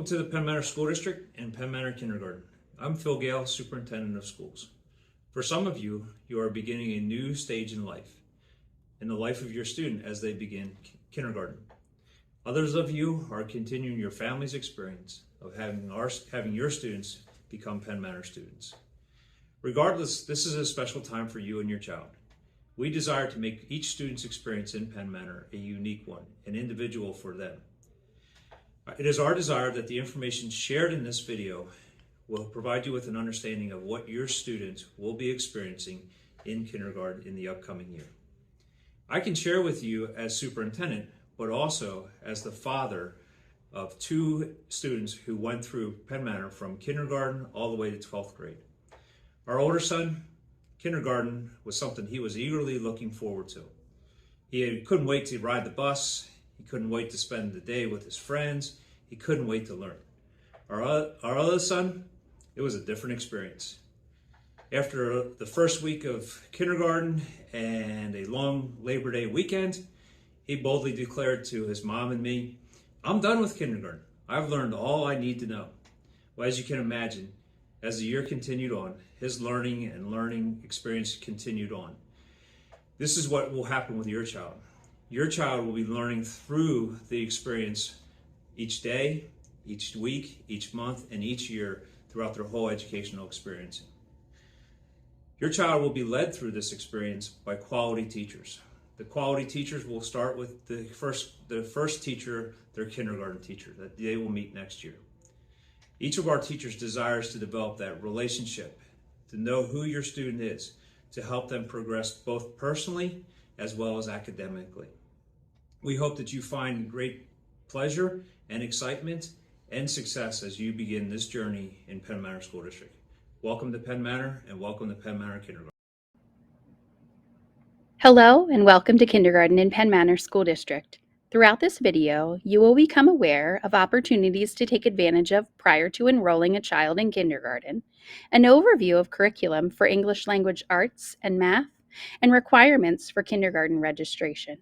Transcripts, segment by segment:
to the Penn Manor School District and Penn Manor Kindergarten. I'm Phil Gale, Superintendent of Schools. For some of you, you are beginning a new stage in the life of your student as they begin kindergarten. Others of you are continuing your family's experience of having your students become Penn Manor students. Regardless, this is a special time for you and your child. We desire to make each student's experience in Penn Manor a unique one, an individual for them. It is our desire that the information shared in this video will provide you with an understanding of what your students will be experiencing in kindergarten in the upcoming year. I can share with you as superintendent, but also as the father of two students who went through Penn Manor from kindergarten all the way to 12th grade. Our older son, kindergarten was something he was eagerly looking forward to. He couldn't wait to ride the bus. He couldn't wait to spend the day with his friends. He couldn't wait to learn. Our other son, it was a different experience. After the first week of kindergarten and a long Labor Day weekend, he boldly declared to his mom and me, "I'm done with kindergarten. I've learned all I need to know." Well, as you can imagine, as the year continued on, his learning experience continued on. This is what will happen with your child. Your child will be learning through the experience each day, each week, each month, and each year throughout their whole educational experience. Your child will be led through this experience by quality teachers. The quality teachers will start with the first teacher, their kindergarten teacher, that they will meet next year. Each of our teachers desires to develop that relationship, to know who your student is, to help them progress both personally as well as academically. We hope that you find great pleasure and excitement and success as you begin this journey in Penn Manor School District. Welcome to Penn Manor and welcome to Penn Manor Kindergarten. Hello and welcome to Kindergarten in Penn Manor School District. Throughout this video, you will become aware of opportunities to take advantage of prior to enrolling a child in kindergarten, an overview of curriculum for English language arts and math, and requirements for kindergarten registration.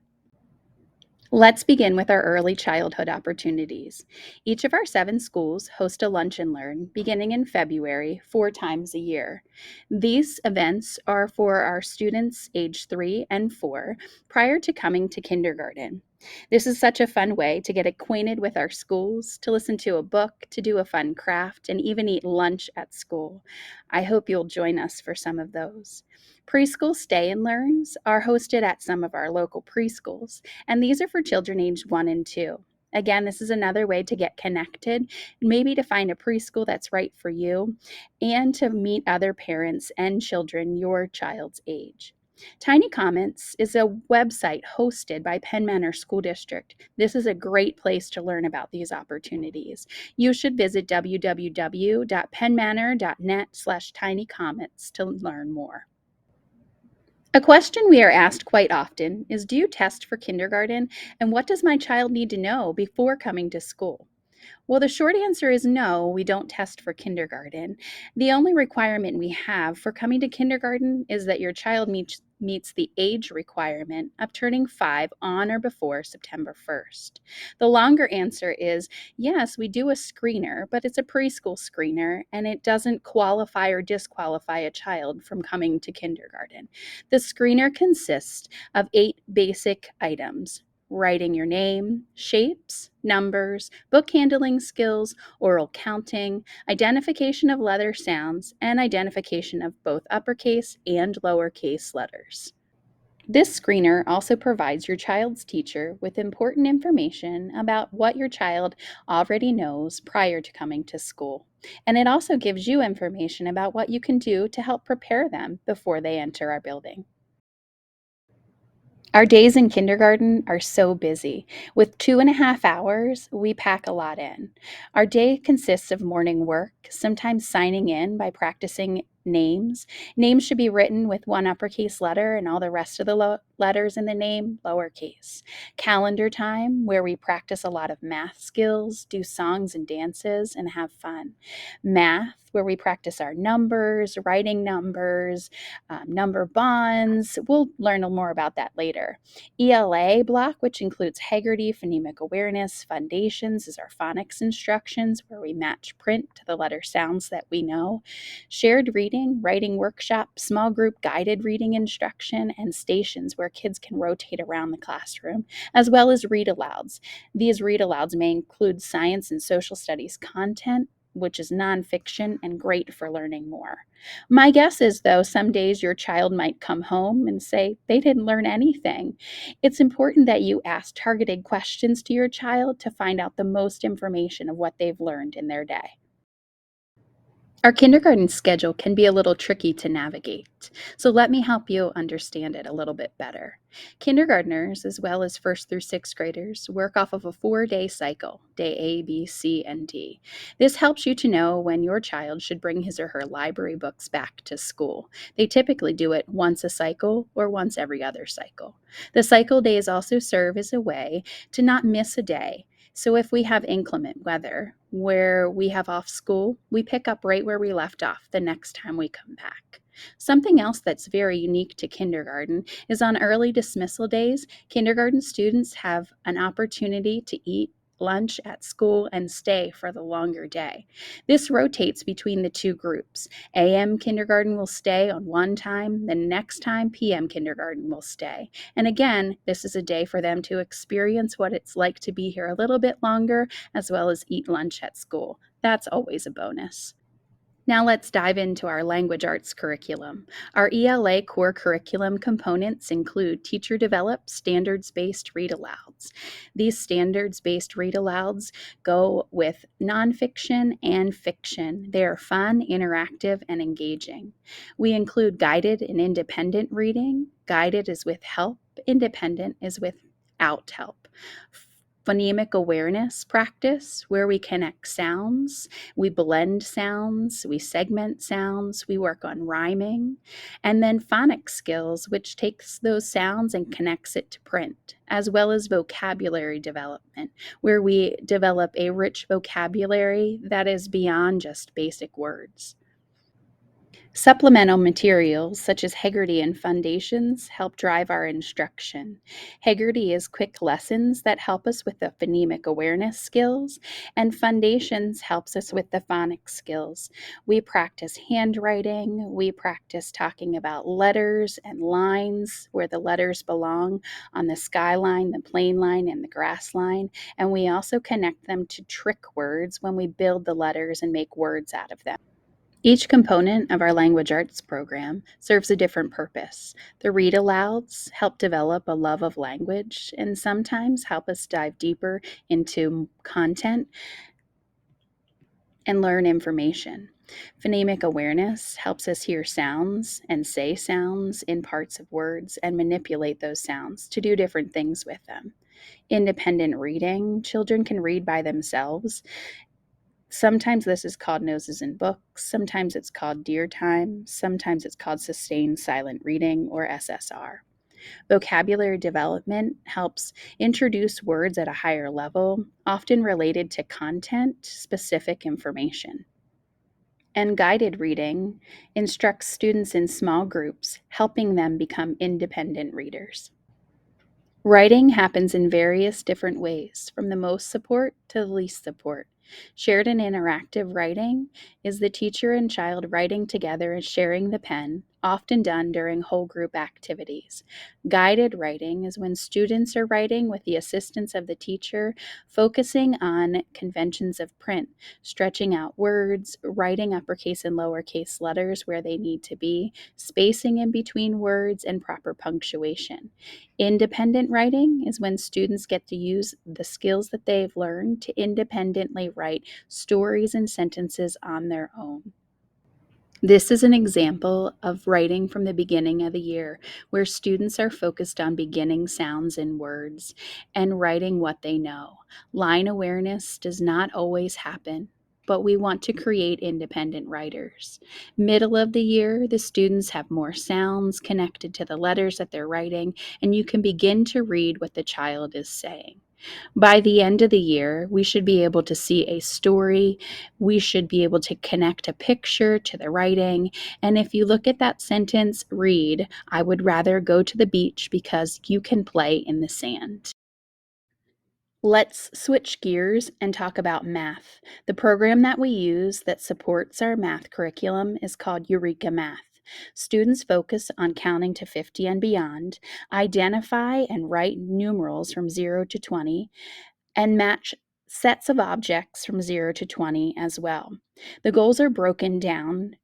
Let's begin with our early childhood opportunities. Each of our 7 schools host a Lunch and Learn beginning in February 4 times a year. These events are for our students age 3 and 4 prior to coming to kindergarten. This is such a fun way to get acquainted with our schools, to listen to a book, to do a fun craft, and even eat lunch at school. I hope you'll join us for some of those. Preschool Stay and Learns are hosted at some of our local preschools, and these are for children aged 1 and 2. Again, this is another way to get connected, maybe to find a preschool that's right for you, and to meet other parents and children your child's age. Tiny Comments is a website hosted by Penn Manor School District. This is a great place to learn about these opportunities. You should visit www.pennmanor.net/tinycomments to learn more. A question we are asked quite often is, do you test for kindergarten, and what does my child need to know before coming to school? Well, the short answer is no, we don't test for kindergarten. The only requirement we have for coming to kindergarten is that your child meets the age requirement of turning 5 on or before September 1st. The longer answer is yes, we do a screener, but it's a preschool screener, and it doesn't qualify or disqualify a child from coming to kindergarten. The screener consists of 8 basic items: writing your name, shapes, numbers, book handling skills, oral counting, identification of letter sounds, and identification of both uppercase and lowercase letters. This screener also provides your child's teacher with important information about what your child already knows prior to coming to school. And it also gives you information about what you can do to help prepare them before they enter our building. Our days in kindergarten are so busy. With 2.5 hours, we pack a lot in. Our day consists of morning work, sometimes signing in by practicing Names. Names should be written with one uppercase letter and all the rest of the letters in the name lowercase. Calendar time, where we practice a lot of math skills, do songs and dances, and have fun. Math, where we practice our numbers, writing numbers, number bonds. We'll learn more about that later. ELA block, which includes Haggerty, phonemic awareness, foundations, is our phonics instructions, where we match print to the letter sounds that we know. Shared reading, writing workshop, small group guided reading instruction, and stations where kids can rotate around the classroom, as well as read alouds. These read alouds may include science and social studies content, which is nonfiction and great for learning more. My guess is, though, some days your child might come home and say they didn't learn anything. It's important that you ask targeted questions to your child to find out the most information of what they've learned in their day. Our kindergarten schedule can be a little tricky to navigate, so let me help you understand it a little bit better. Kindergartners, as well as first through sixth graders, work off of a 4-day cycle, day A, B, C, and D. This helps you to know when your child should bring his or her library books back to school. They typically do it once a cycle or once every other cycle. The cycle days also serve as a way to not miss a day. So if we have inclement weather where we have off school, we pick up right where we left off the next time we come back. Something else that's very unique to kindergarten is on early dismissal days, kindergarten students have an opportunity to eat lunch at school and stay for the longer day. This rotates between the two groups. AM kindergarten will stay on one time, the next time PM kindergarten will stay. And again, this is a day for them to experience what it's like to be here a little bit longer, as well as eat lunch at school. That's always a bonus. Now let's dive into our language arts curriculum. Our ELA core curriculum components include teacher-developed standards-based read-alouds. These standards-based read-alouds go with nonfiction and fiction. They are fun, interactive, and engaging. We include guided and independent reading. Guided is with help, independent is without help. Phonemic awareness practice, where we connect sounds, we blend sounds, we segment sounds, we work on rhyming. And then phonics skills, which takes those sounds and connects it to print, as well as vocabulary development, where we develop a rich vocabulary that is beyond just basic words. Supplemental materials such as Haggerty and Foundations help drive our instruction. Haggerty is quick lessons that help us with the phonemic awareness skills, and Foundations helps us with the phonics skills. We practice handwriting, we practice talking about letters and lines where the letters belong on the skyline, the plane line, and the grass line, and we also connect them to trick words when we build the letters and make words out of them. Each component of our language arts program serves a different purpose. The read alouds help develop a love of language and sometimes help us dive deeper into content and learn information. Phonemic awareness helps us hear sounds and say sounds in parts of words and manipulate those sounds to do different things with them. Independent reading, children can read by themselves. Sometimes this is called noses in books, sometimes it's called dear time, sometimes it's called sustained silent reading or SSR. Vocabulary development helps introduce words at a higher level, often related to content specific information. And guided reading instructs students in small groups, helping them become independent readers. Writing happens in various different ways, from the most support to the least support. Shared and interactive writing is the teacher and child writing together and sharing the pen, often done during whole group activities. Guided writing is when students are writing with the assistance of the teacher, focusing on conventions of print, stretching out words, writing uppercase and lowercase letters where they need to be, spacing in between words, and proper punctuation. Independent writing is when students get to use the skills that they've learned to independently write stories and sentences on their own. This is an example of writing from the beginning of the year, where students are focused on beginning sounds in words and writing what they know. Line awareness does not always happen. but we want to create independent writers. Middle of the year, the students have more sounds connected to the letters that they're writing, and you can begin to read what the child is saying. By the end of the year, we should be able to see a story. We should be able to connect a picture to the writing. And if you look at that sentence, read, I would rather go to the beach because you can play in the sand. Let's switch gears and talk about math. The program that we use that supports our math curriculum is called Eureka Math. Students focus on counting to 50 and beyond, identify and write numerals from 0 to 20, and match sets of objects from 0 to 20 as well. The goals are broken down.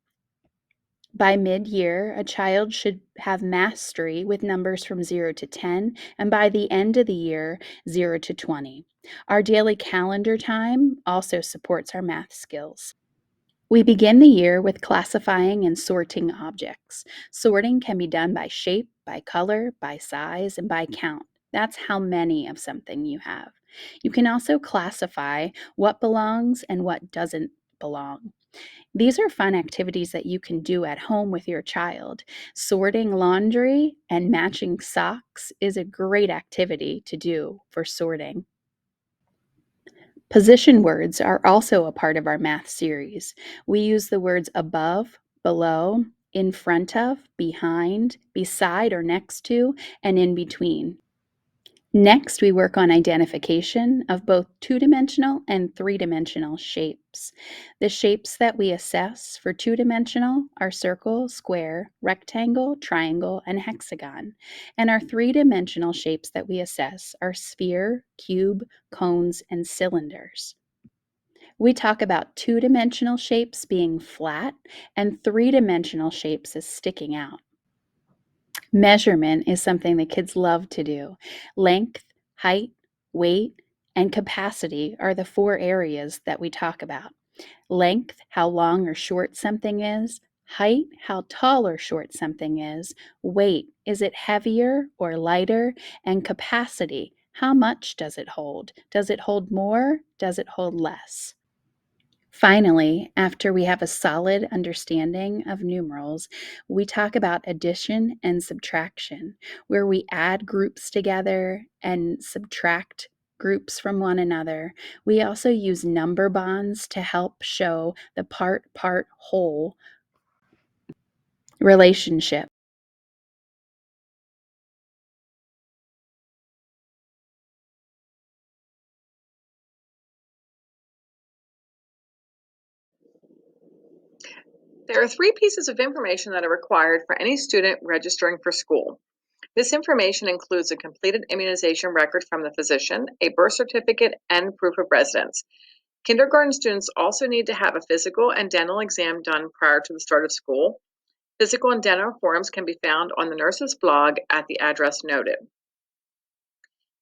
By mid-year, a child should have mastery with numbers from 0 to 10, and by the end of the year, 0 to 20. Our daily calendar time also supports our math skills. We begin the year with classifying and sorting objects. Sorting can be done by shape, by color, by size, and by count. That's how many of something you have. You can also classify what belongs and what doesn't belong. These are fun activities that you can do at home with your child. Sorting laundry and matching socks is a great activity to do for sorting. Position words are also a part of our math series. We use the words above, below, in front of, behind, beside or next to, and in between. Next, we work on identification of both two-dimensional and three-dimensional shapes. The shapes that we assess for two-dimensional are circle, square, rectangle, triangle, and hexagon. And our three-dimensional shapes that we assess are sphere, cube, cones, and cylinders. We talk about two-dimensional shapes being flat and three-dimensional shapes as sticking out. Measurement is something that kids love to do. Length, height, weight, and capacity are the 4 areas that we talk about. Length, how long or short something is. Height, how tall or short something is. Weight, is it heavier or lighter? And capacity, how much does it hold? Does it hold more? Does it hold less? Finally, after we have a solid understanding of numerals, we talk about addition and subtraction, where we add groups together and subtract groups from one another. We also use number bonds to help show the part-whole relationship. There are 3 pieces of information that are required for any student registering for school. This information includes a completed immunization record from the physician, a birth certificate, and proof of residence. Kindergarten students also need to have a physical and dental exam done prior to the start of school. Physical and dental forms can be found on the nurse's blog at the address noted.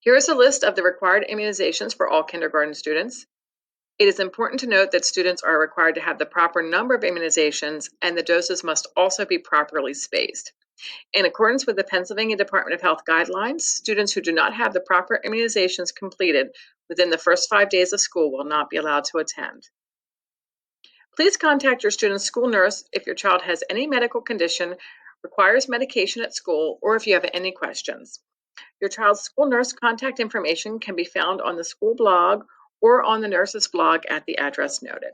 Here is a list of the required immunizations for all kindergarten students. It is important to note that students are required to have the proper number of immunizations, and the doses must also be properly spaced. In accordance with the Pennsylvania Department of Health guidelines, students who do not have the proper immunizations completed within the first 5 days of school will not be allowed to attend. Please contact your student's school nurse if your child has any medical condition, requires medication at school, or if you have any questions. Your child's school nurse contact information can be found on the school blog or on the nurse's blog at the address noted.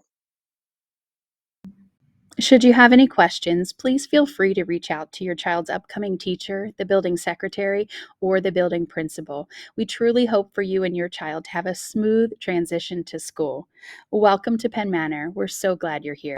Should you have any questions, please feel free to reach out to your child's upcoming teacher, the building secretary, or the building principal. We truly hope for you and your child to have a smooth transition to school. Welcome to Penn Manor. We're so glad you're here.